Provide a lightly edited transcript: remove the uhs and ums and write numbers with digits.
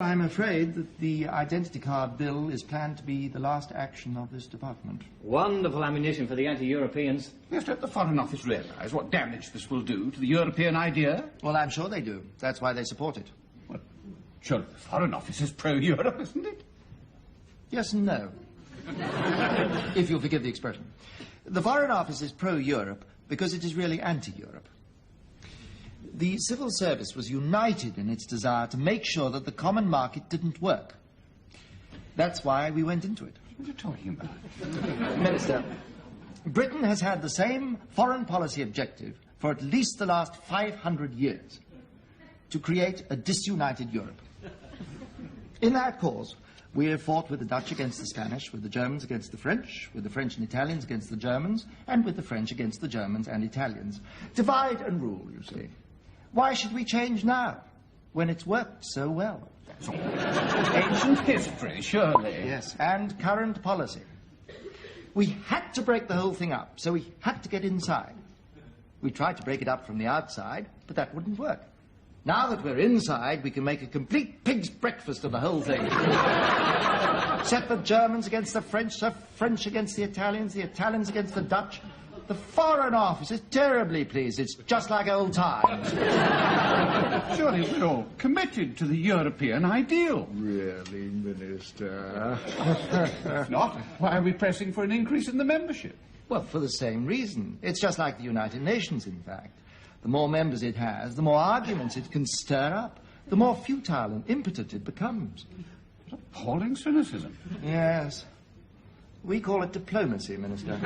I'm afraid that the identity card bill is planned to be the last action of this department. Wonderful ammunition for the anti-Europeans. Yes, don't the Foreign Office realise what damage this will do to the European idea? Well, I'm sure they do. That's why they support it. Well, surely the Foreign Office is pro-Europe, isn't it? Yes and no. If you'll forgive the expression. The Foreign Office is pro-Europe because it is really anti-Europe. The civil service was united in its desire to make sure that the common market didn't work. That's why we went into it. What are you talking about? Minister, Britain has had the same foreign policy objective for at least the last 500 years, to create a disunited Europe. In that cause, we have fought with the Dutch against the Spanish, with the Germans against the French, with the French and Italians against the Germans, and with the French against the Germans and Italians. Divide and rule, you see. Why should we change now, when it's worked so well? It's ancient history, surely. Yes, and current policy. We had to break the whole thing up, so we had to get inside. We tried to break it up from the outside, but that wouldn't work. Now that we're inside, we can make a complete pig's breakfast of the whole thing. Set the Germans against the French against the Italians against the Dutch. The Foreign Office is terribly pleased. It's just like old times. Surely we're all committed to the European ideal. Really, Minister? If not, why are we pressing for an increase in the membership? Well, for the same reason. It's just like the United Nations, in fact. The more members it has, the more arguments it can stir up, the more futile and impotent it becomes. What appalling cynicism. Yes. We call it diplomacy, Minister.